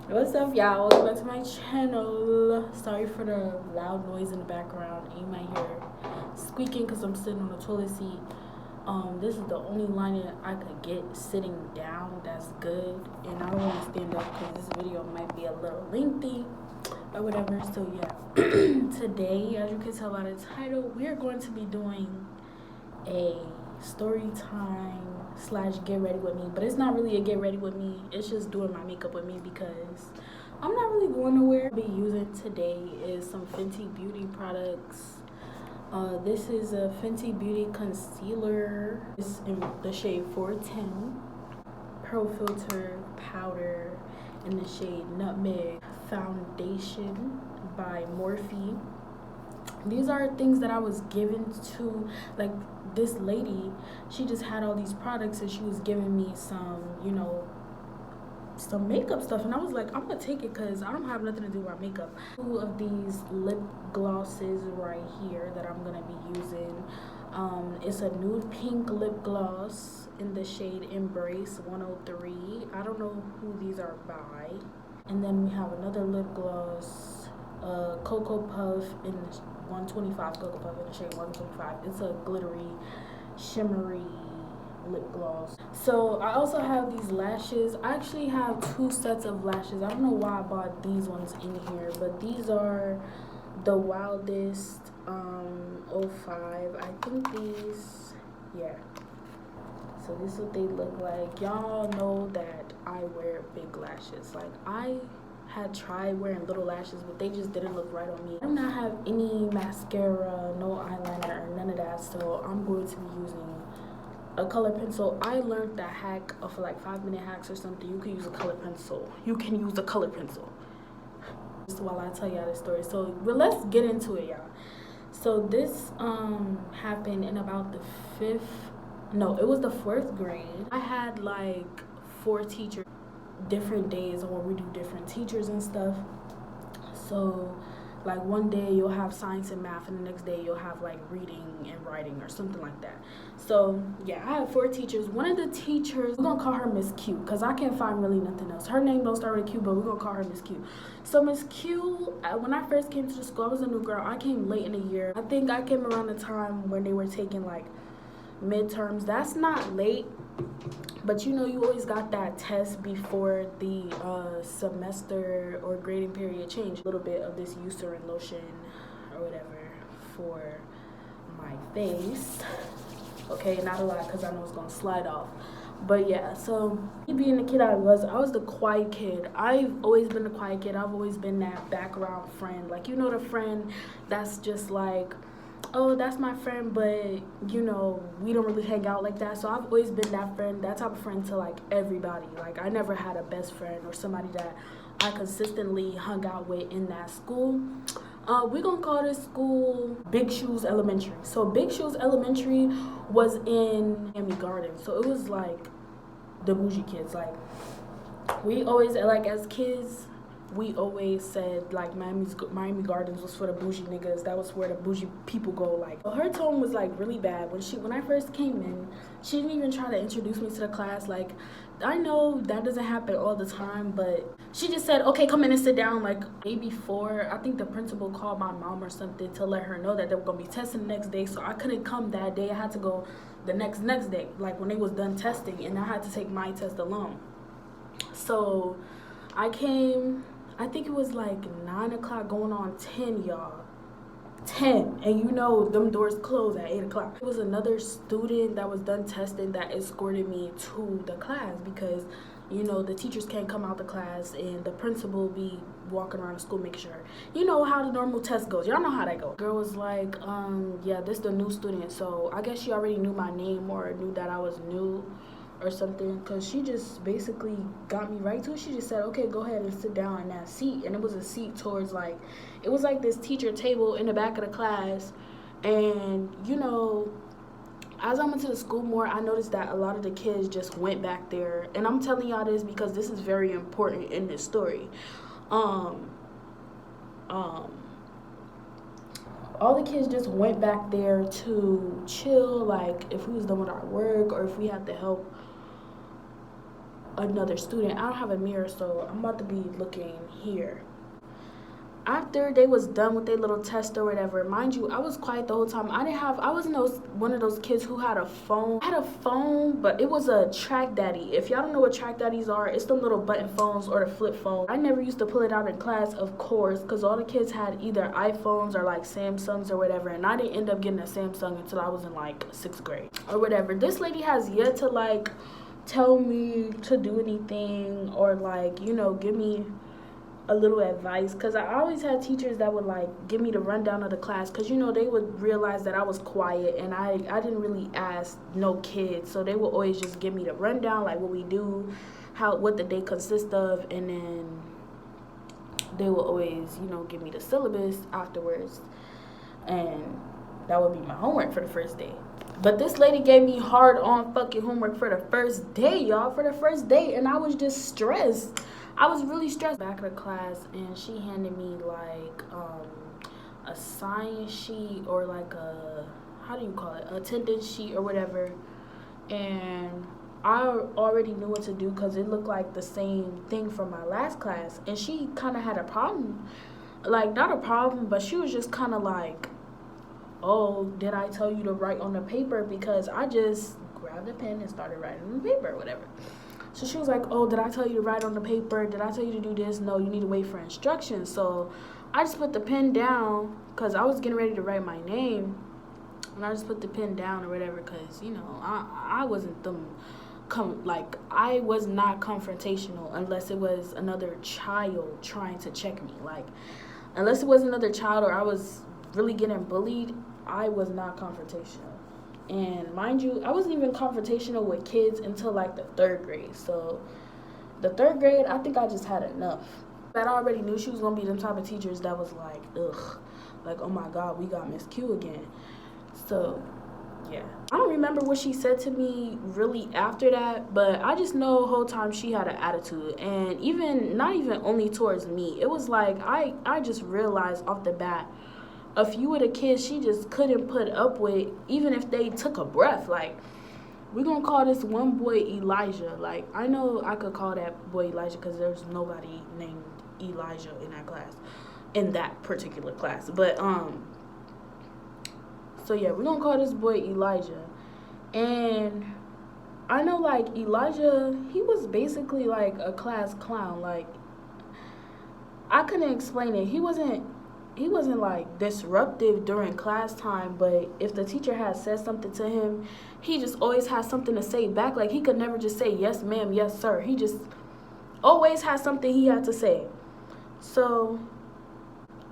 What's up, y'all? Welcome back to my channel. Sorry for the loud noise in the background. You might hear squeaking because I'm sitting on the toilet seat. This is the only line that I could get sitting down that's good, and I don't want to stand up because this video might be a little lengthy or whatever. So yeah, today, as you can tell by the title, we are going to be doing a story time slash get ready with me, but it's not really a get ready with me, it's just doing my makeup with me because I'm not really going nowhere. I'll be using today is some Fenty Beauty products. This is a Fenty Beauty concealer. It's in the shade 410. Pro Filter powder in the shade Nutmeg. Foundation by Morphe. These are things that I was given to, like, this lady. She just had all these products and she was giving me some, some makeup stuff, and I was like, I'm gonna take it because I don't have nothing to do with my makeup. Two of these lip glosses right here that I'm gonna be using. It's a nude pink lip gloss in the shade Embrace 103. I don't know who these are by. And then we have another lip gloss, Cocoa Puff in 125, Cocoa Puff in the shade 125. It's a glittery, shimmery lip gloss. So I also have these lashes. I actually have two sets of lashes. I don't know why I bought these ones in here, but these are the Wildest 05. I think these, yeah. So this is what they look like. Y'all know that I wear big lashes. Like, I had tried wearing little lashes, but they just didn't look right on me. I do not have any mascara, no eyeliner, or none of that, so I'm going to be using a color pencil. I learned that hack for like 5-minute hacks or something. You can use a color pencil. You can use a color pencil. Just while I tell y'all this story. So, but let's get into it, y'all. So this happened in about the it was the 4th grade. I had like 4 teachers, different days where we do different teachers and stuff. So like one day you'll have science and math, and the next day you'll have like reading and writing or something like that. So yeah, I have 4 teachers. One of the teachers, we're gonna call her Miss Q because I can't find really nothing else. Her name don't start with Q, but we're gonna call her Miss Q. So Miss Q, when I first came to the school, I was a new girl. I came late in the year. I think I came around the time when they were taking like midterms. That's not late, but you always got that test before the semester or grading period change. A little bit of this Eucerin lotion or whatever for my face. Okay, not a lot because I know it's gonna slide off. But yeah, so me being the kid I was the quiet kid. I've always been the quiet kid. I've always been that background friend. Like, the friend that's just like, oh, that's my friend, but we don't really hang out like that. So I've always been that friend, that type of friend to like everybody. Like, I never had a best friend or somebody that I consistently hung out with in that school. We're gonna call this school Big Shoes Elementary. So Big Shoes Elementary was in Miami Gardens. So it was like the bougie kids. Like, we always, like, as kids, we always said like Miami Gardens was for the bougie niggas. That was where the bougie people go. Like, her tone was like really bad when I first came in. She didn't even try to introduce me to the class. Like, I know that doesn't happen all the time, but she just said, okay, come in and sit down. Like, day before, I think the principal called my mom or something to let her know that they were gonna be testing the next day. So I couldn't come that day. I had to go the next day, like when they was done testing, and I had to take my test alone. So I came, I think it was like 9 o'clock going on 10, y'all. 10. And them doors close at 8 o'clock. It was another student that was done testing that escorted me to the class because, the teachers can't come out the class and the principal be walking around the school making sure. You know how the normal test goes. Y'all know how that goes. Girl was like, yeah, this the new student. So I guess she already knew my name or knew that I was new or something, because she just basically got me right to it. She just said, okay, go ahead and sit down in that seat. And it was a seat towards, like, it was like this teacher table in the back of the class. And as I went to the school more, I noticed that a lot of the kids just went back there. And I'm telling y'all this because this is very important in this story. All the kids just went back there to chill, like if we was done with our work or if we had to help another student. I don't have a mirror, so I'm about to be looking here. After they was done with their little test or whatever, mind you, I was quiet the whole time. I wasn't one of those kids who had a phone. I had a phone, but it was a Track Daddy. If y'all don't know what Track Daddies are, it's the little button phones or the flip phone. I never used to pull it out in class, of course, because all the kids had either iPhones or like Samsungs or whatever, and I didn't end up getting a Samsung until I was in like 6th grade or whatever. This lady has yet to like tell me to do anything or like, you know, give me a little advice, because I always had teachers that would like give me the rundown of the class, because you know they would realize that I was quiet and I didn't really ask no kids, so they would always just give me the rundown, like what we do, what the day consists of, and then they would always, you know, give me the syllabus afterwards, and that would be my homework for the first day. But this lady gave me hard on fucking homework for the first day, y'all, for the first day, and I was just stressed. I was really stressed. Back of the class, and she handed me like a science sheet or like a, how do you call it, attendance sheet or whatever, and I already knew what to do because it looked like the same thing from my last class, and she kind of had a problem, like not a problem, but she was just kind of like, oh, did I tell you to write on the paper? Because I just grabbed a pen and started writing on the paper or whatever. So she was like, oh, did I tell you to write on the paper? Did I tell you to do this? No, you need to wait for instructions. So I just put the pen down because I was getting ready to write my name. And I just put the pen down or whatever because, you know, I wasn't I was not confrontational unless it was another child trying to check me. Like, unless it was another child or I was really getting bullied, I was not confrontational. And mind you, I wasn't even confrontational with kids until like the 3rd grade. So the 3rd grade, I think I just had enough. But I already knew she was going to be them type of teachers that was like, ugh, like, oh my God, we got Miss Q again. So, yeah. I don't remember what she said to me really after that, but I just know the whole time she had an attitude. And not even only towards me. It was like, I just realized off the bat, a few of the kids she just couldn't put up with, even if they took a breath. Like, we're going to call this one boy Elijah. Like, I know I could call that boy Elijah because there's nobody named Elijah in that class, in that particular class. But, so yeah, we're going to call this boy Elijah. And I know, like, Elijah, he was basically like a class clown. Like, I couldn't explain it. He wasn't like disruptive during class time, but if the teacher had said something to him, he just always had something to say back. Like, he could never just say yes ma'am, yes sir. He just always had something he had to say. So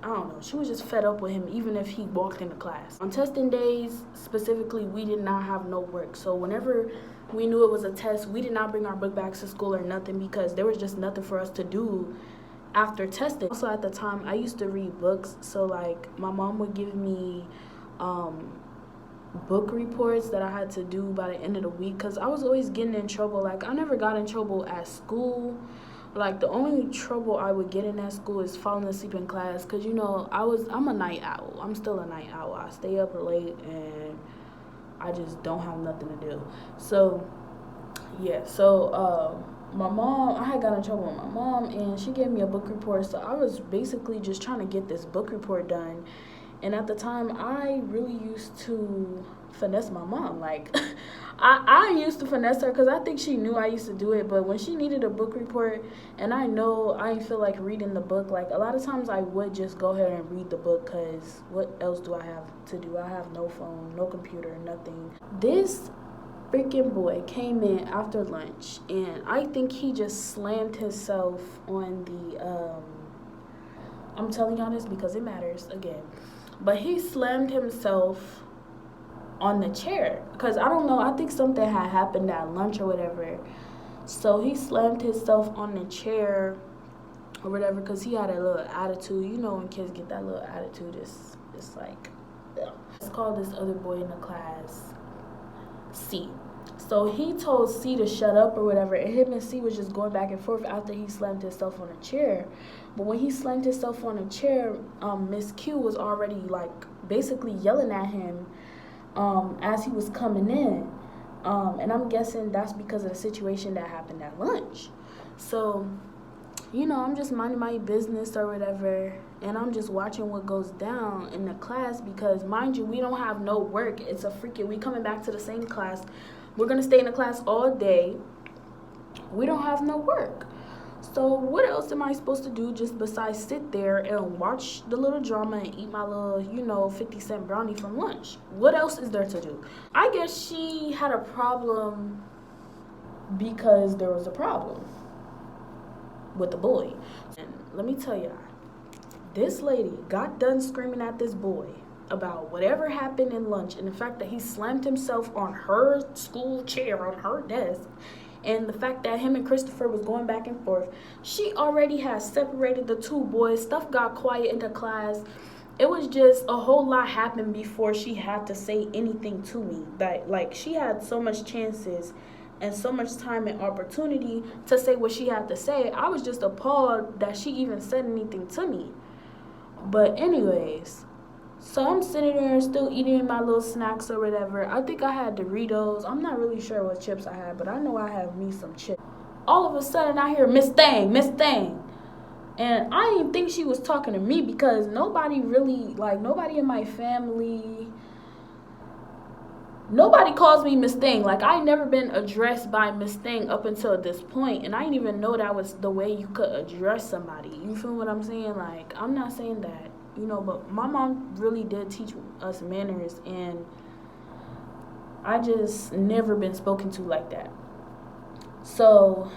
I don't know, she was just fed up with him even if he walked into class. On testing days specifically, we did not have no work, so whenever we knew it was a test, we did not bring our book bags to school or nothing because there was just nothing for us to do after testing. Also, at the time, I used to read books, so like my mom would give me book reports that I had to do by the end of the week because I was always getting in trouble. Like, I never got in trouble at school. Like, the only trouble I would get in at school is falling asleep in class because, you know, I'm a night owl. I'm still a night owl. I stay up late and I just don't have nothing to do. So yeah, so my mom, I had got in trouble with my mom, and she gave me a book report, so I was basically just trying to get this book report done. And at the time, I really used to finesse my mom. Like, I used to finesse her because I think she knew I used to do it, but when she needed a book report, and I know I didn't feel like reading the book, like, a lot of times I would just go ahead and read the book because what else do I have to do? I have no phone, no computer, nothing. This freaking boy came in after lunch, and I think he just slammed himself on the I'm telling y'all this because it matters again, but he slammed himself on the chair because I don't know, I think something had happened at lunch or whatever, so he slammed himself on the chair or whatever because he had a little attitude. You know when kids get that little attitude, it's like, yeah. Let's call this other boy in the class C. So he told C to shut up or whatever, and him and C was just going back and forth after he slammed himself on a chair. But when he slammed himself on a chair, Miss Q was already like basically yelling at him as he was coming in. And I'm guessing that's because of the situation that happened at lunch. So, you know, I'm just minding my business or whatever, and I'm just watching what goes down in the class because, mind you, we don't have no work. It's a freaking, we coming back to the same class. We're going to stay in the class all day. We don't have no work. So what else am I supposed to do just besides sit there and watch the little drama and eat my little, 50-cent brownie from lunch? What else is there to do? I guess she had a problem because there was a problem with the boy. And let me tell you, this lady got done screaming at this boy about whatever happened in lunch and the fact that he slammed himself on her school chair, on her desk, and the fact that him and Christopher was going back and forth. She already has separated the two boys. Stuff got quiet in the class. It was just a whole lot happened before she had to say anything to me. That, like, she had so much chances and so much time and opportunity to say what she had to say. I was just appalled that she even said anything to me. But anyways, so I'm sitting there still eating my little snacks or whatever. I think I had Doritos. I'm not really sure what chips I had, but I know I have me some chips. All of a sudden I hear Miss Thang, Miss Thang. And I didn't think she was talking to me because nobody really, nobody in my family, nobody calls me Miss Thang. Like, I never been addressed by Miss Thang up until this point, and I didn't even know that was the way you could address somebody. You feel what I'm saying? Like, I'm not saying that, but my mom really did teach us manners, and I just never been spoken to like that. So,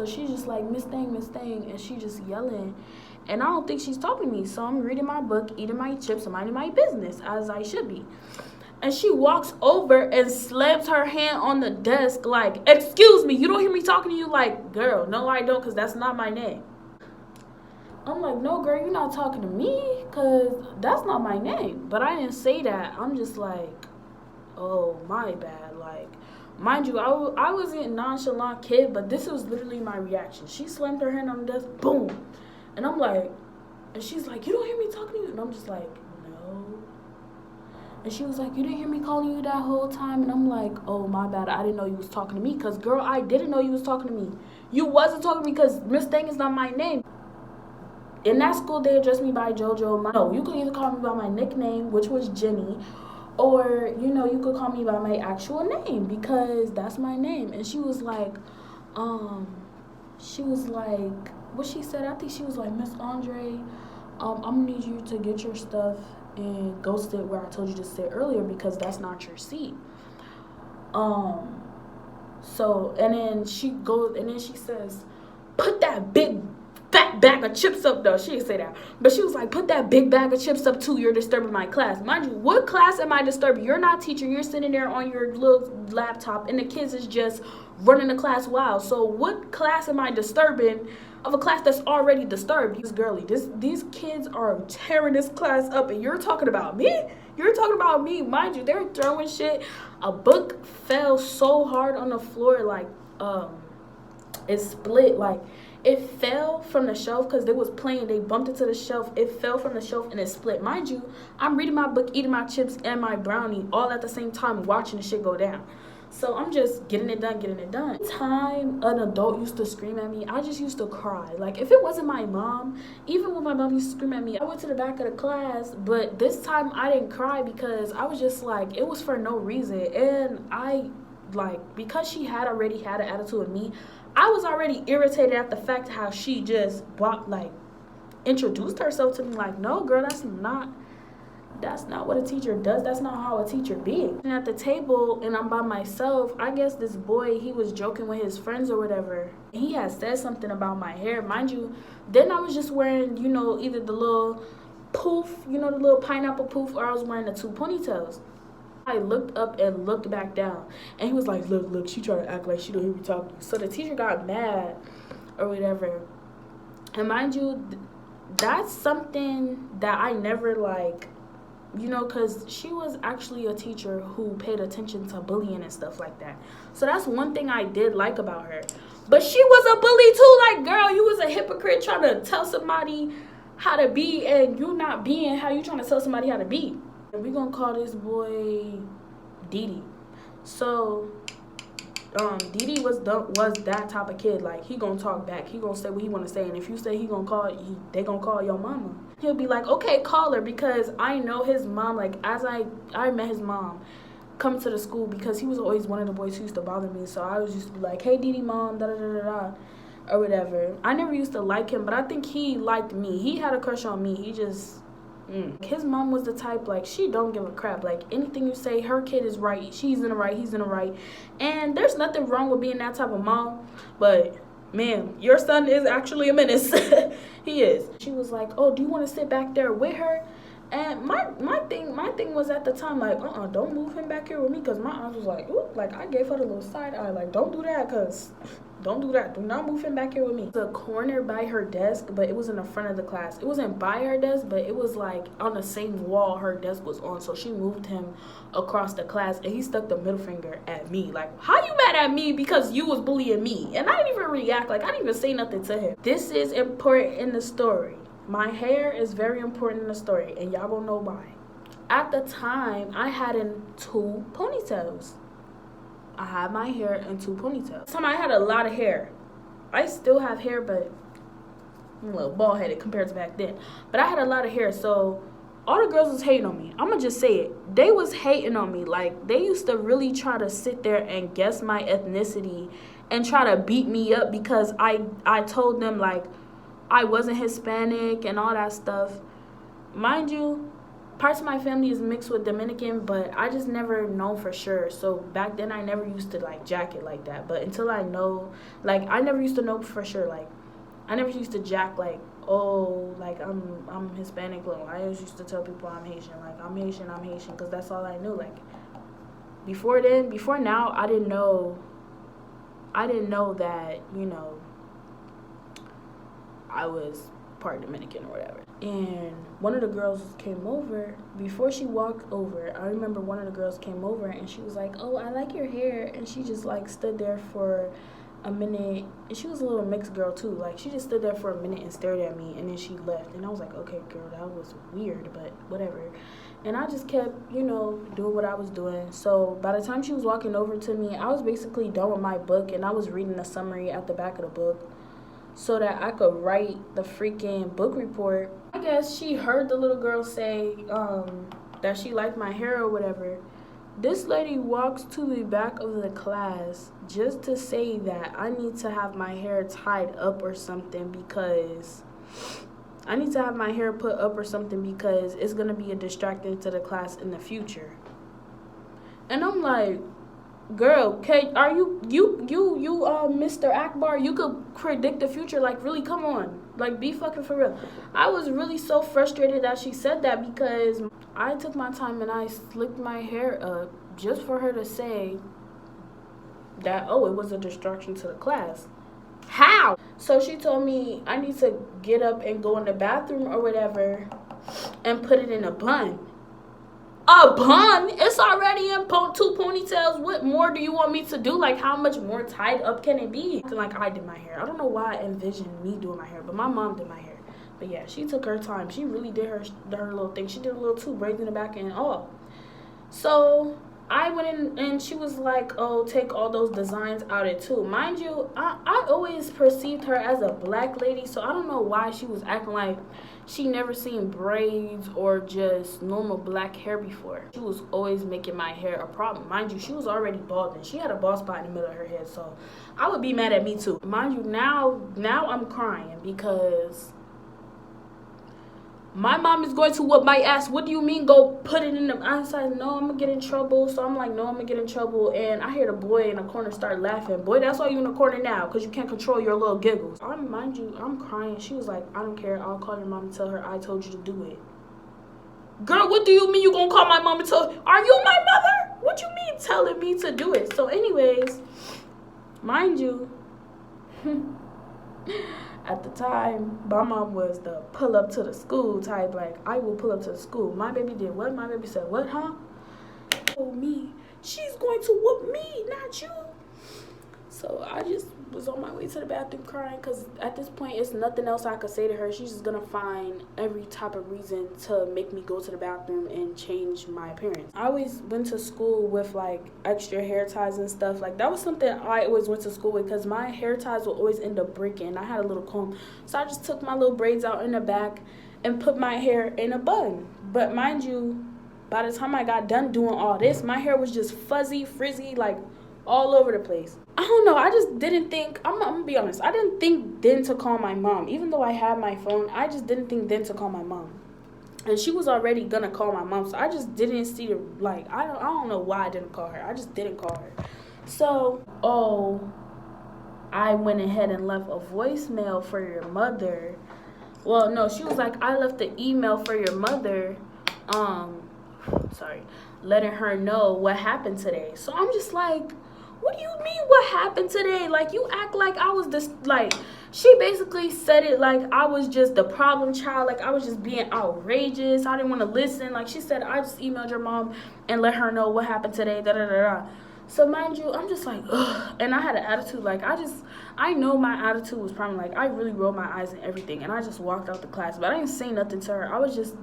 she's just like, Miss Thang, and she just yelling. And I don't think she's talking to me. So I'm reading my book, eating my chips, and minding my business, as I should be. And she walks over and slams her hand on the desk like, excuse me, you don't hear me talking to you? Like, girl, no, I don't, because that's not my name. I'm like, no, girl, you're not talking to me, because that's not my name. But I didn't say that. I'm just like, oh, my bad. Like, mind you, I wasn't a nonchalant kid, but this was literally my reaction. She slammed her hand on the desk, boom. And I'm like, and she's like, you don't hear me talking to you? And I'm just like, no. And she was like, you didn't hear me calling you that whole time? And I'm like, oh, my bad. I didn't know you was talking to me. Because, girl, I didn't know you was talking to me. You wasn't talking to me because Miss Thang is not my name. In that school, they addressed me by JoJo. No, you could either call me by my nickname, which was Jenny, or, you could call me by my actual name because that's my name. And she was like, what she said, I think she was like, Miss Andre, I'm gonna need you to get your stuff and go sit where I told you to sit earlier because that's not your seat. So, and then she goes, and then she says, put that big fat bag of chips up, though. She didn't say that. But she was like, put that big bag of chips up too. You're disturbing my class. Mind you, what class am I disturbing? You're not teaching. You're sitting there on your little laptop and the kids is just running the class wild. So what class am I disturbing of a class that's already disturbed? These girly, these kids are tearing this class up and you're talking about me? You're talking about me. Mind you, they're throwing shit. A book fell so hard on the floor, like, it split, like, it fell from the shelf because they was playing. They bumped into the shelf. It fell from the shelf and it split. Mind you, I'm reading my book, eating my chips and my brownie all at the same time, watching the shit go down. So I'm just getting it done. Time an adult used to scream at me, I just used to cry. Like, if it wasn't my mom, even when my mom used to scream at me, I went to the back of the class. But this time I didn't cry because I was just like, it was for no reason. And because she had already had an attitude with me, I was already irritated at the fact how she just introduced herself to me. Like, no, girl, that's not what a teacher does. That's not how a teacher be. And at the table, and I'm by myself, I guess this boy, he was joking with his friends or whatever. He had said something about my hair. Mind you, then I was just wearing, either the little poof, the little pineapple poof, or I was wearing the two ponytails. I looked up and looked back down, and he was like, look, she tried to act like she don't hear me talking. So the teacher got mad or whatever. And mind you, that's something that I never because she was actually a teacher who paid attention to bullying and stuff like that. So that's one thing I did like about her. But she was a bully too. Like, girl, you was a hypocrite trying to tell somebody how to be, and you not being how you trying to tell somebody how to be. And we gonna call this boy Didi. So Didi was that type of kid. Like, he gonna talk back, he gonna say what he want to say, and if you say he gonna call, they gonna call your mama. He'll be like, okay, call her, because I know his mom. Like, as I met his mom coming to the school, because he was always one of the boys who used to bother me. So I was used to be like, hey, Didi, mom, da da da da da, or whatever. I never used to like him, but I think he liked me. He had a crush on me. He just his mom was the type, like, she don't give a crap. Like, anything you say, her kid is right, she's in the right, he's in the right. And there's nothing wrong with being that type of mom, but man, your son is actually a menace. He is. She was like, oh, do you want to sit back there with her? And my thing was, at the time, like, don't move him back here with me, because my aunt was like, ooh, like, I gave her the little side eye, like, don't do that, because don't do that. Do not move him back here with me. The corner by her desk, but it was in the front of the class. It wasn't by her desk, but it was like on the same wall her desk was on. So she moved him across the class, and he stuck the middle finger at me. Like, how you mad at me because you was bullying me? And I didn't even react. Like, I didn't even say nothing to him. This is important in the story. My hair is very important in the story, and y'all gonna know why. At the time, I had in 2 ponytails. I had my hair in 2 ponytails. This time I had a lot of hair. I still have hair, but I'm a little bald headed compared to back then. But I had a lot of hair, so all the girls was hating on me. I'm gonna just say it. They was hating on me. Like, they used to really try to sit there and guess my ethnicity and try to beat me up because I told them, like, I wasn't Hispanic and all that stuff. Mind you, parts of my family is mixed with Dominican, but I just never know for sure. So back then I never used to like jack it like that. But until I know, like, I never used to know for sure. Like, I never used to jack like, oh, like I'm Hispanic. Like, I always used to tell people I'm Haitian. Like, I'm Haitian, because that's all I knew. Like, before now, I didn't know that, you know, I was part Dominican or whatever. And one of the girls came over. Before she walked over, I remember one of the girls came over and she was like, oh, I like your hair. And she just like stood there for a minute. And she was a little mixed girl too. Like, she just stood there for a minute and stared at me, and then she left. And I was like, okay, girl, that was weird, but whatever. And I just kept, you know, doing what I was doing. So by the time she was walking over to me, I was basically done with my book, and I was reading the summary at the back of the book so that I could write the freaking book report. I guess she heard the little girl say that she liked my hair or whatever. This lady walks to the back of the class just to say that I need to have my hair tied up or something, because I need to have my hair put up or something because it's going to be a distraction to the class in the future. And I'm like, girl, okay, are you Mr. Akbar? You could predict the future. Like, really, come on. Like, be fucking for real. I was really so frustrated that she said that, because I took my time and I slicked my hair up just for her to say that, oh, it was a distraction to the class. How? So she told me I need to get up and go in the bathroom or whatever and put it in a bun. A bun? It's already in 2 ponytails. What more do you want me to do? Like, how much more tied up can it be? Like, I did my hair. I don't know why I envisioned me doing my hair, but my mom did my hair. But yeah, she took her time. She really did her little thing. She did a little 2 braids in the back and all. So I went in and she was like, oh, take all those designs out of it too. Mind you, I always perceived her as a black lady, so I don't know why she was acting like she never seen braids or just normal black hair before. She was always making my hair a problem. Mind you, she was already balding. She had a bald spot in the middle of her head, so I would be mad at me too. Mind you, now I'm crying because my mom is going to whoop my ass. What do you mean go put it in the... I was like, no, I'm going to get in trouble. So I'm like, no, I'm going to get in trouble. And I hear the boy in the corner start laughing. Boy, that's why you in the corner now, because you can't control your little giggles. Mind you, I'm crying. She was like, I don't care. I'll call your mom and tell her I told you to do it. Girl, what do you mean you going to call my mom and tell her? Are you my mother? What you mean telling me to do it? So anyways, mind you... At the time, my mom was the pull up to the school type. Like, I will pull up to the school. My baby did what? My baby said, what, huh? Oh, me. She's going to whoop me, not you. So I just was on my way to the bathroom crying because at this point, it's nothing else I could say to her. She's just going to find every type of reason to make me go to the bathroom and change my appearance. I always went to school with, like, extra hair ties and stuff. Like, that was something I always went to school with because my hair ties would always end up breaking. I had a little comb. So I just took my little braids out in the back and put my hair in a bun. But mind you, by the time I got done doing all this, my hair was just fuzzy, frizzy, like, all over the place. I don't know, I just didn't think, I'm gonna be honest, I didn't think then to call my mom. Even though I had my phone, I just didn't think then to call my mom. And she was already gonna call my mom, so I just didn't see her, like, I don't know why I didn't call her. I just didn't call her. So, I went ahead and left a voicemail for your mother. Well, no, she was like, I left the email for your mother, letting her know what happened today. So I'm just like, what do you mean what happened today? Like, you act like I was this, like, she basically said it like I was just the problem child, like I was just being outrageous. I didn't want to listen. Like, she said, I just emailed your mom and let her know what happened today, da-da-da-da. So mind you, I'm just like, ugh. And I had an attitude, like, I know my attitude was probably like, I really rolled my eyes and everything, and I just walked out the class, but I didn't say nothing to her. I was just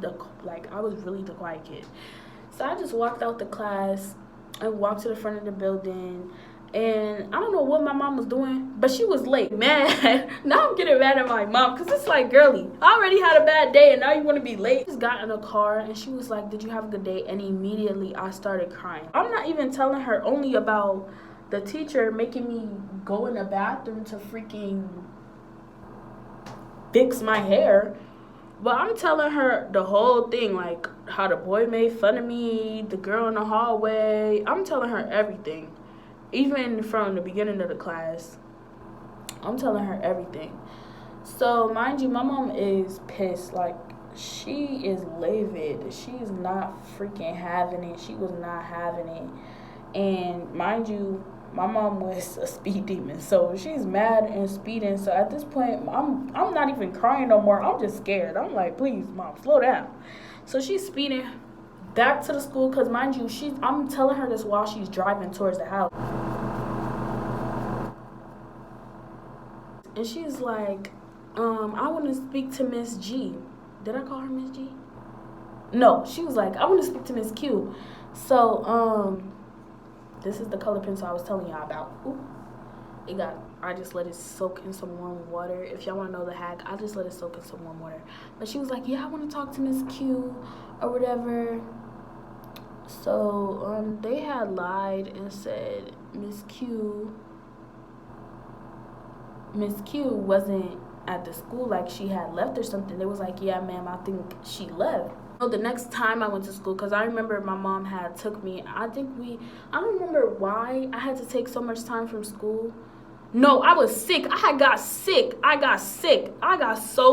I was really the quiet kid. So I just walked out the class and walked to the front of the building, and I don't know what my mom was doing, but she was late. Mad. Now I'm getting mad at my mom, because it's like, girly, I already had a bad day, and now you want to be late. I just got in a car, and she was like, did you have a good day? And immediately I started crying. I'm not even telling her only about the teacher making me go in the bathroom to freaking fix my hair. But I'm telling her the whole thing, like how the boy made fun of me, the girl in the hallway. I'm telling her everything. Even from the beginning of the class, I'm telling her everything. So, mind you, my mom is pissed. Like, she is livid. She's not freaking having it. She was not having it. And mind you, my mom was a speed demon, so she's mad and speeding. So at this point, I'm not even crying no more. I'm just scared. I'm like, please, mom, slow down. So she's speeding back to the school, because mind you, I'm telling her this while she's driving towards the house. And she's like, I want to speak to Miss G. Did I call her Miss G? No, she was like, I want to speak to Miss Q. So, this is the color pencil I was telling y'all about. Ooh. I just let it soak in some warm water. If y'all want to know the hack, I just let it soak in some warm water. But she was like, yeah, I want to talk to Miss Q or whatever. So, they had lied and said Miss Q wasn't at the school, like she had left or something. They was like, yeah, ma'am, I think she left. So the next time I went to school, because I remember my mom had took me, I don't remember why I had to take so much time from school. No, I was sick. I got so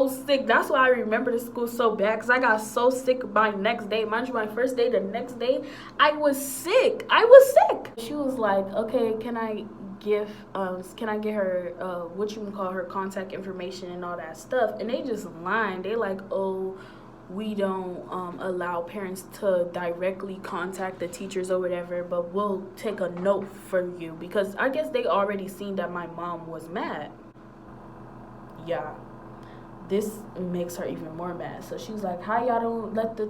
sick. That's why I remember the school so bad, because I got so sick by next day. Mind you, my first day, the next day, I was sick. She was like, okay, can I get her what you can call her contact information and all that stuff? And they just lying. They like, oh, we don't allow parents to directly contact the teachers or whatever, but we'll take a note for you, because I guess they already seen that my mom was mad. Yeah, this makes her even more mad. So she was like, how y'all don't let the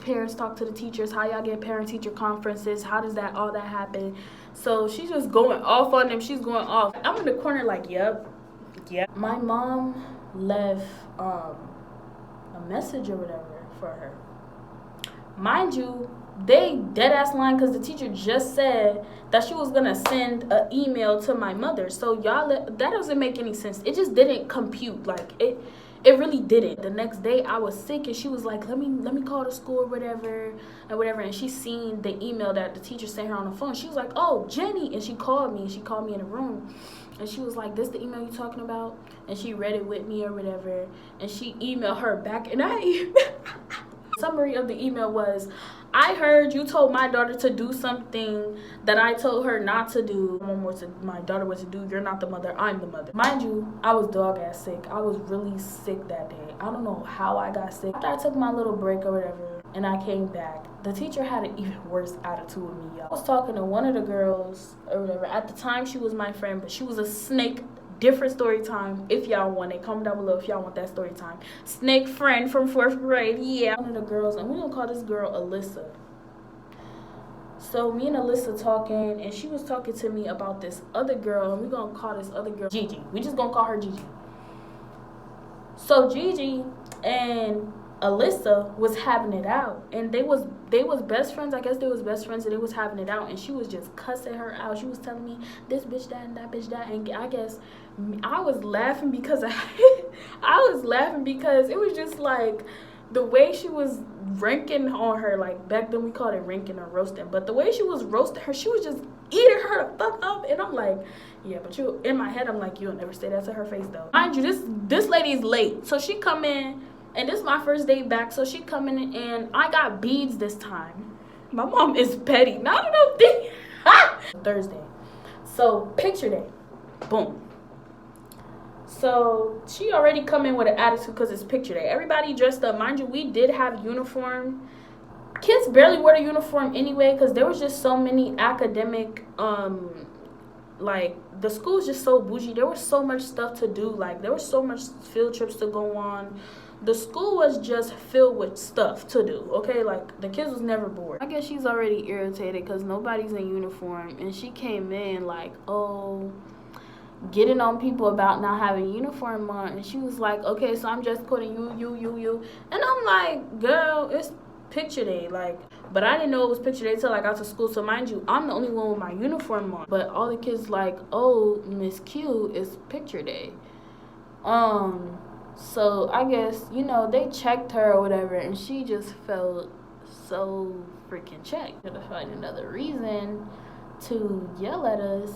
parents talk to the teachers? How y'all get parent-teacher conferences? How does all that happen? So she's just going off on them. She's going off. I'm in the corner like, yep. My mom left a message or whatever for her. Mind you, they dead ass lying, because the teacher just said that she was gonna send an email to my mother. So y'all, that doesn't make any sense. It just didn't compute. Like, it really didn't. The next day I was sick, and she was like, let me call the school or whatever. And she seen the email that the teacher sent her on the phone. She was like, oh, Jenny. And she called me in the room. And she was like, this the email you talking about? And she read it with me or whatever. And she emailed her back. And summary of the email was, I heard you told my daughter to do something that I told her not to do. My daughter was to do. You're not the mother. I'm the mother. Mind you, I was dog ass sick. I was really sick that day. I don't know how I got sick. After I took my little break or whatever, and I came back, the teacher had an even worse attitude with me, y'all. I was talking to one of the girls or whatever. At the time, she was my friend, but she was a snake different story time if y'all want it. Comment down below if y'all want that story time. Snake friend from 4th grade, yeah. One of the girls, and we're gonna call this girl Alyssa. So me and Alyssa talking, and she was talking to me about this other girl, and we're gonna call this other girl Gigi. We just gonna call her Gigi. So Gigi and Alyssa was having it out, and they was best friends. I guess they was best friends, and they was having it out, and she was just cussing her out. She was telling me this bitch that and that bitch that, and I guess I was laughing because I was laughing because it was just like the way she was ranking on her. Like back then we called it ranking or roasting, but the way she was roasting her, she was just eating her the fuck up, and I'm like, yeah, but you, in my head I'm like, you'll never say that to her face though. Mind you, this lady's late, so she come in. And this is my first day back, so she coming, and I got beads this time. My mom is petty. Now I don't know. Thursday. So picture day. Boom. So she already come in with an attitude because it's picture day. Everybody dressed up. Mind you, we did have uniform. Kids barely wear the uniform anyway because there was just so many academic, like the school's just so bougie. There was so much stuff to do. Like there was so much field trips to go on. The school was just filled with stuff to do, okay? Like, the kids was never bored. I guess she's already irritated because nobody's in uniform. And she came in like, oh, getting on people about not having uniform on. And she was like, okay, so I'm just quoting you. And I'm like, girl, it's picture day. Like, but I didn't know it was picture day till I got to school. So mind you, I'm the only one with my uniform on. But all the kids like, oh, Miss Q, it's picture day. So I guess, you know, they checked her or whatever, and she just felt so freaking checked. Gonna find another reason to yell at us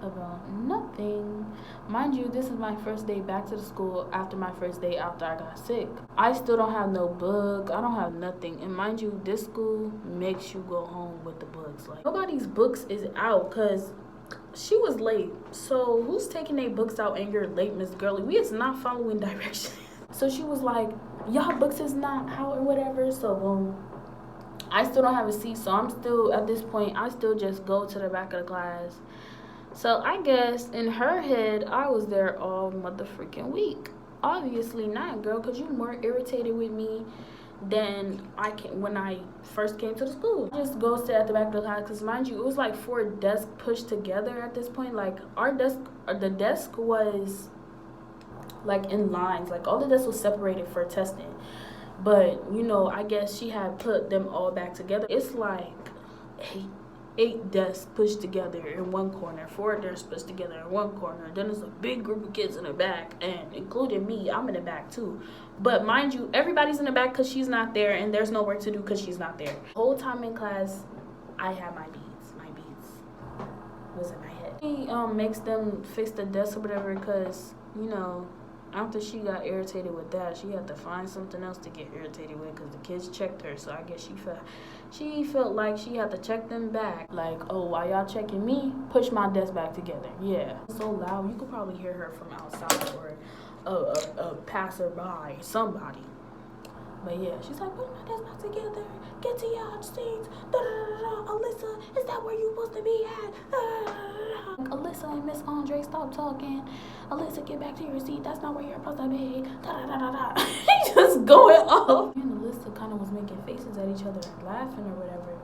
about nothing. Mind you, this is my first day back to the school after my first day after I got sick. I still don't have no book. I don't have nothing. And mind you, this school makes you go home with the books. Like, nobody's books is out because she was late. So who's taking their books out and you're late, Miss Girly? We is not following directions. So she was like, y'all books is not out or whatever. So boom, I still don't have a seat. So I'm still, at this point, I still just go to the back of the class. So I guess in her head, I was there all motherfucking week. Obviously not, girl, because you're more irritated with me than when I first came to the school. I just go sit at the back of the class because mind you, it was like 4 desks pushed together at this point. Like our desk, the desk was like in lines. Like all the desks was separated for testing. But you know, I guess she had put them all back together. It's like 8 desks pushed together in one corner, 4 desks pushed together in one corner. Then there's a big group of kids in the back, and including me, I'm in the back too. But mind you, everybody's in the back because she's not there, and there's no work to do because she's not there. The whole time in class, I had my beads. My beads was in my head. She makes them fix the desk or whatever because, you know, after she got irritated with that, she had to find something else to get irritated with because the kids checked her. So I guess she felt like she had to check them back. Like, oh, while y'all checking me, push my desk back together. Yeah. So loud, you could probably hear her from outside or a passerby, somebody. But yeah, she's like, put my desk back together. Get to your seats. Alyssa, is that where you supposed to be at? Alyssa and Miss Andre, stop talking. Alyssa, get back to your seat. That's not where you're supposed to be. He just going off. Me and Alyssa kind of was making faces at each other and laughing or whatever.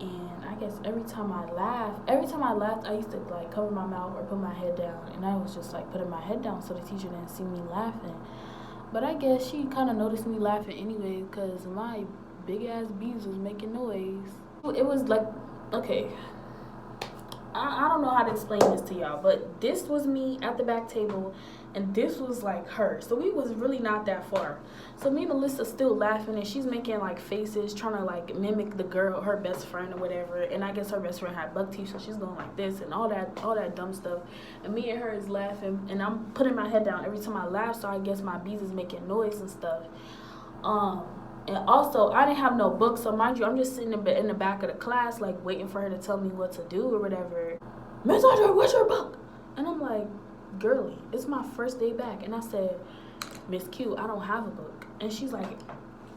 And I guess every time I laughed, I used to like cover my mouth or put my head down. And I was just like putting my head down so the teacher didn't see me laughing. But I guess she kind of noticed me laughing anyway because my big ass beads was making noise. It was like, okay, I don't know how to explain this to y'all, but this was me at the back table and this was like her. So we was really not that far. So me and Alyssa still laughing and she's making like faces trying to like mimic the girl, her best friend or whatever. And I guess her best friend had buck teeth, so she's going like this and all that dumb stuff. And me and her is laughing and I'm putting my head down every time I laugh, so I guess my beads is making noise and stuff. And also, I didn't have no book, so mind you, I'm just sitting in the back of the class, like, waiting for her to tell me what to do or whatever. Miss Andre, where's your book? And I'm like, girly, it's my first day back. And I said, Miss Q, I don't have a book. And she's like,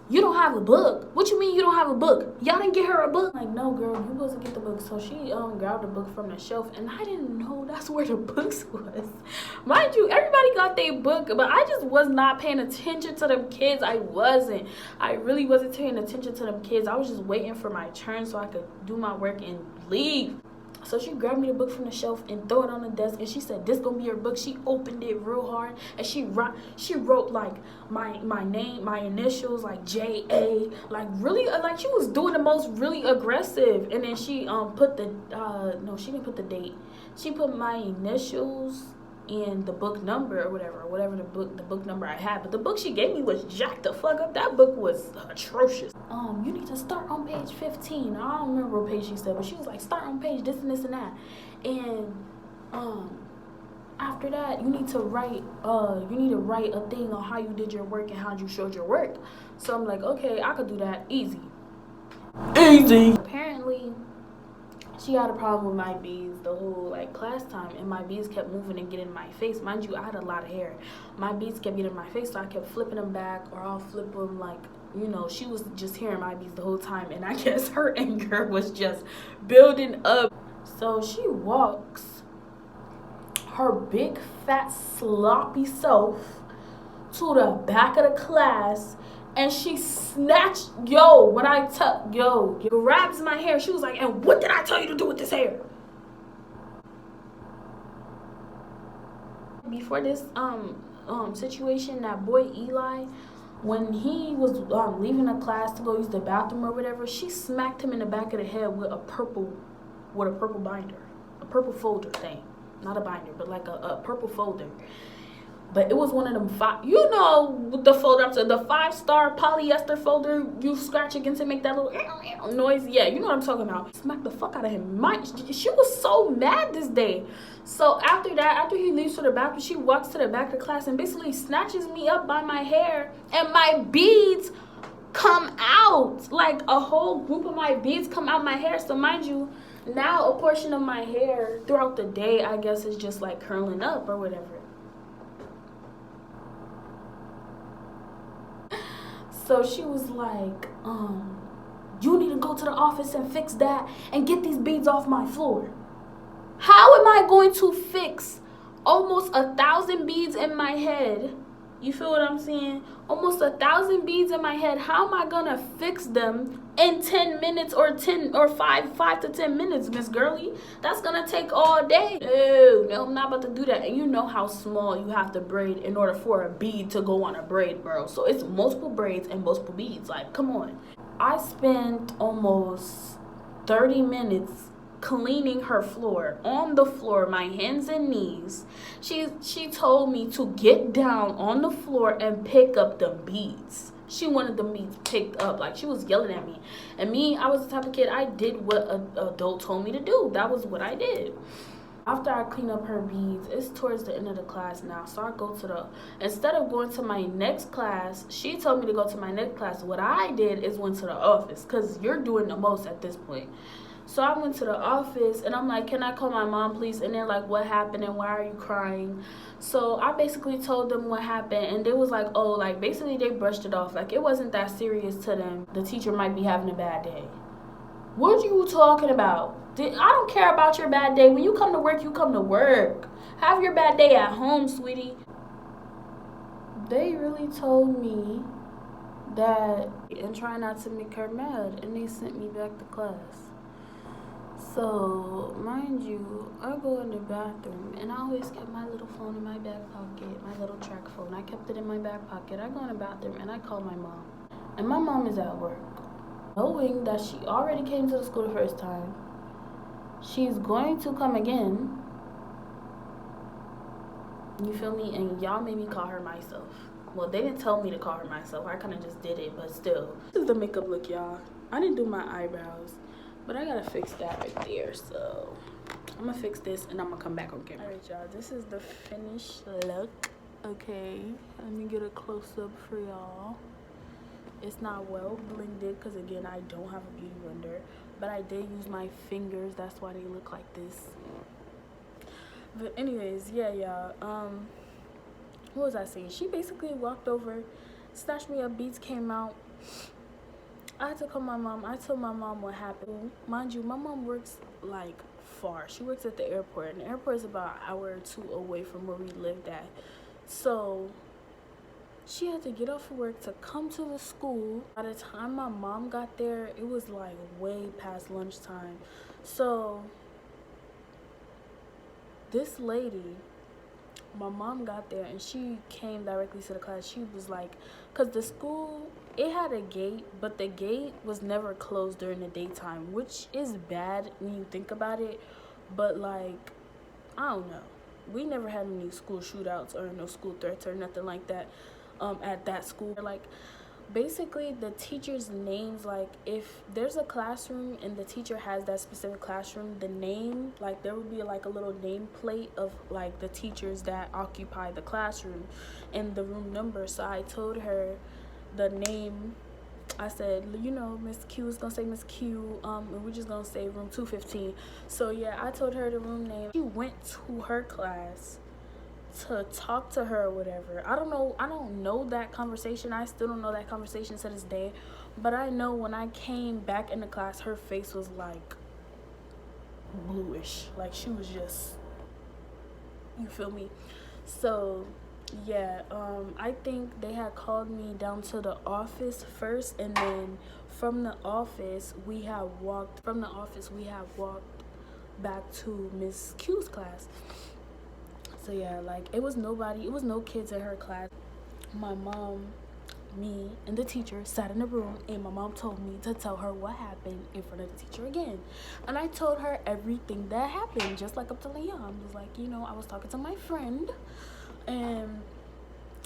you don't have a book? What you mean you don't have a book? Y'all didn't get her a book? Like, no, girl, you supposed to get the book. So she grabbed the book from the shelf, and I didn't know that's where the books was. Mind you, everybody got their book, but I just was not paying attention to them kids. I wasn't. I really wasn't paying attention to them kids. I was just waiting for my turn so I could do my work and leave. So she grabbed me the book from the shelf and threw it on the desk, and she said, "This gonna be your book." She opened it real hard, and she wrote like my name, my initials, like J.A., like really, like she was doing the most really aggressive. And then she put the no, she didn't put the date. She put my initials and the book number or whatever the book number I had. But the book she gave me was jacked the fuck up. That book was atrocious. You need to start on page 15. I don't remember what page she said, but she was like, start on page this and this and that. And after that, you need to write a thing on how you did your work and how you showed your work. So I'm like, okay, I could do that. Easy. Apparently, she had a problem with my beads the whole like class time, and my beads kept moving and getting in my face. Mind you, I had a lot of hair. My beads kept getting in my face, so I kept flipping them back, or I'll flip them like, you know, she was just hearing my beads the whole time, and I guess her anger was just building up. So she walks her big fat sloppy self to the back of the class, and she snatched, grabs my hair. She was like, "And what did I tell you to do with this hair?" Before this situation, that boy Eli, when he was leaving the class to go use the bathroom or whatever, she smacked him in the back of the head with a purple binder, a purple folder thing, not a binder, but like a purple folder. But it was one of them the folder, the 5-star polyester folder you scratch against and make that little noise. Yeah, you know what I'm talking about. Smacked the fuck out of him. She was so mad this day. So after that, after he leaves for the bathroom, she walks to the back of the class and basically snatches me up by my hair, and my beads come out. Like a whole group of my beads come out my hair. So mind you, now a portion of my hair throughout the day, I guess, is just like curling up or whatever. So she was like, you need to go to the office and fix that and get these beads off my floor. How am I going to fix almost 1,000 beads in my head? You feel what I'm saying? Almost 1,000 beads in my head. How am I gonna fix them in 10 minutes or 5 to 10 minutes, Miss Girly? That's gonna take all day. No, I'm not about to do that. And you know how small you have to braid in order for a bead to go on a braid, bro. So it's multiple braids and multiple beads. Like, come on. I spent almost 30 minutes cleaning her floor, on the floor, my hands and knees. She told me to get down on the floor and pick up the beads. She wanted the beads picked up. Like, she was yelling at me. And me, I was the type of kid, I did what an adult told me to do. That was what I did. After I clean up her beads, it's towards the end of the class now. So I go to instead of going to my next class, she told me to go to my next class. What I did is went to the office, because you're doing the most at this point. So I went to the office, and I'm like, can I call my mom, please? And they're like, what happened, and why are you crying? So I basically told them what happened, and they was like, oh, like, basically they brushed it off. Like, it wasn't that serious to them. The teacher might be having a bad day. What are you talking about? I don't care about your bad day. When you come to work, you come to work. Have your bad day at home, sweetie. They really told me that, and try not to make her mad, and they sent me back to class. So, mind you, I go in the bathroom, and I always kept my little phone in my back pocket, my little track phone. I kept it in my back pocket. I go in the bathroom, and I call my mom. And my mom is at work. Knowing that she already came to the school the first time, she's going to come again. You feel me? And y'all made me call her myself. Well, they didn't tell me to call her myself. I kind of just did it, but still. This is the makeup look, y'all. I didn't do my eyebrows, but I gotta fix that right there. So I'm gonna fix this, and I'm gonna come back on camera. All right, y'all. This is the finished look. Okay, let me get a close-up for y'all. It's not well blended because, again, I don't have a beauty blender, but I did use my fingers. That's why they look like this. But anyways, yeah, y'all. What was I saying? She basically walked over, snatched me up, beads came out, I had to call my mom. I told my mom what happened. Mind you, my mom works like far. She works at the airport, and the airport is about an hour or two away from where we lived at. So she had to get off of work to come to the school. By the time my mom got there, it was like way past lunchtime. So this lady, my mom got there and she came directly to the class. She was like, because the school, it had a gate, but the gate was never closed during the daytime, which is bad when you think about it. But like, I don't know, we never had any school shootouts or no school threats or nothing like that at that school. Like, basically the teachers' names, like if there's a classroom and the teacher has that specific classroom, the name, like there would be like a little nameplate of like the teachers that occupy the classroom and the room number. So I told her the name. I said, you know, Miss Q is gonna say Miss Q, and we're just gonna say room 215. So yeah, I told her the room name. She went to her class to talk to her or whatever. I don't know that conversation. I still don't know that conversation to this day. But I know when I came back into class, her face was like bluish. Like she was just, you feel me? So yeah, I think they had called me down to the office first, and then from the office we had walked back to Miss Q's class. So yeah, like it was no kids in her class. My mom, me, and the teacher sat in the room, and my mom told me to tell her what happened in front of the teacher again. And I told her everything that happened, just like I'm telling y'all. I was like, you know, I was talking to my friend, and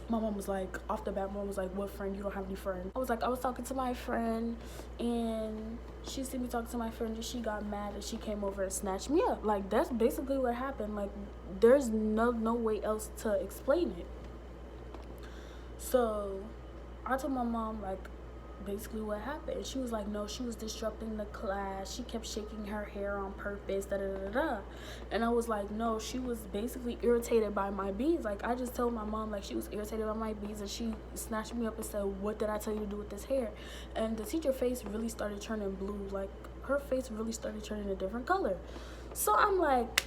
my mom was like, off the bat, my mom was like, what friend? You don't have any friends. I was like, I was talking to my friend, and she seen me talking to my friend, and she got mad, and she came over and snatched me up. Like, that's basically what happened. Like, there's no way else to explain it. So I told my mom, like, basically what happened. She was like, no, she was disrupting the class. She kept shaking her hair on purpose, da-da-da-da. And I was like, no, she was basically irritated by my beads. Like, I just told my mom, like, she was irritated by my beads, and she snatched me up and said, what did I tell you to do with this hair? And the teacher's face really started turning blue. Like, her face really started turning a different color. So I'm like,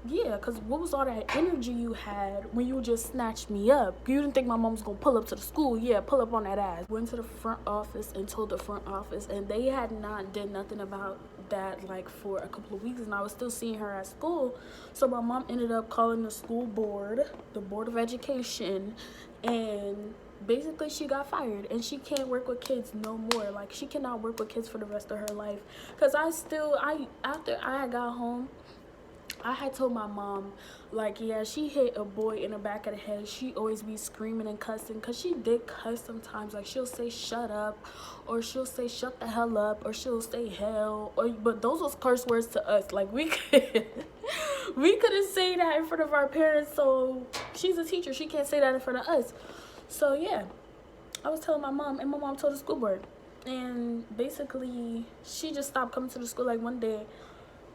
yeah, because what was all that energy you had when you just snatched me up? You didn't think my mom was going to pull up to the school? Yeah, pull up on that ass. Went to the front office and told the front office, and they had not did nothing about that, like, for a couple of weeks, and I was still seeing her at school. So my mom ended up calling the school board, the Board of Education, and basically she got fired, and she can't work with kids no more. Like, she cannot work with kids for the rest of her life. Because after I got home, I had told my mom, like, yeah, she hit a boy in the back of the head. She always be screaming and cussing, because she did cuss sometimes. Like, she'll say shut up, or she'll say shut the hell up, or she'll say hell, but those was curse words to us. Like, we couldn't say that in front of our parents. So she's a teacher, she can't say that in front of us. So yeah, I was telling my mom, and my mom told the school board, and basically she just stopped coming to the school. Like, one day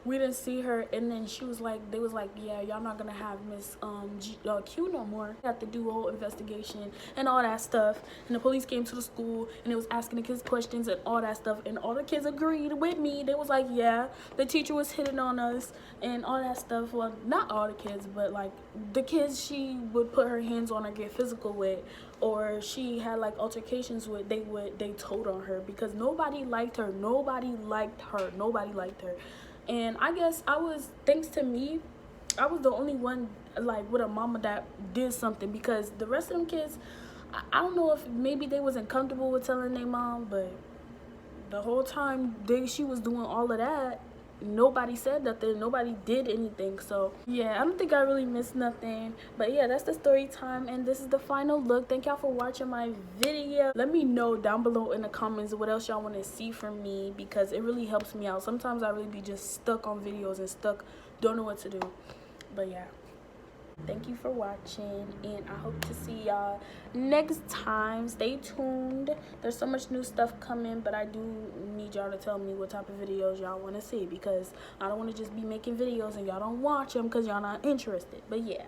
we didn't see her, and then they was like, yeah, y'all not gonna have Miss Q no more. Had to do a whole investigation and all that stuff, and the police came to the school, and it was asking the kids questions and all that stuff, and all the kids agreed with me. They was like, yeah, the teacher was hitting on us and all that stuff. Well, not all the kids, but like the kids she would put her hands on or get physical with, or she had like altercations with, they told on her, because nobody liked her. And I guess thanks to me, I was the only one, like, with a mama that did something, because the rest of them kids, I don't know if maybe they wasn't comfortable with telling their mom, but the whole time she was doing all of that, nobody said nothing, nobody did anything. So yeah, I don't think I really missed nothing. But yeah, that's the story time, and this is the final look. Thank y'all for watching my video. Let me know down below in the comments what else y'all want to see from me, because it really helps me out. Sometimes I really be just stuck on videos and don't know what to do. But yeah, thank you for watching, and I hope to see y'all next time. Stay tuned. There's so much new stuff coming, but I do need y'all to tell me what type of videos y'all want to see, because I don't want to just be making videos and y'all don't watch them because y'all not interested. But yeah.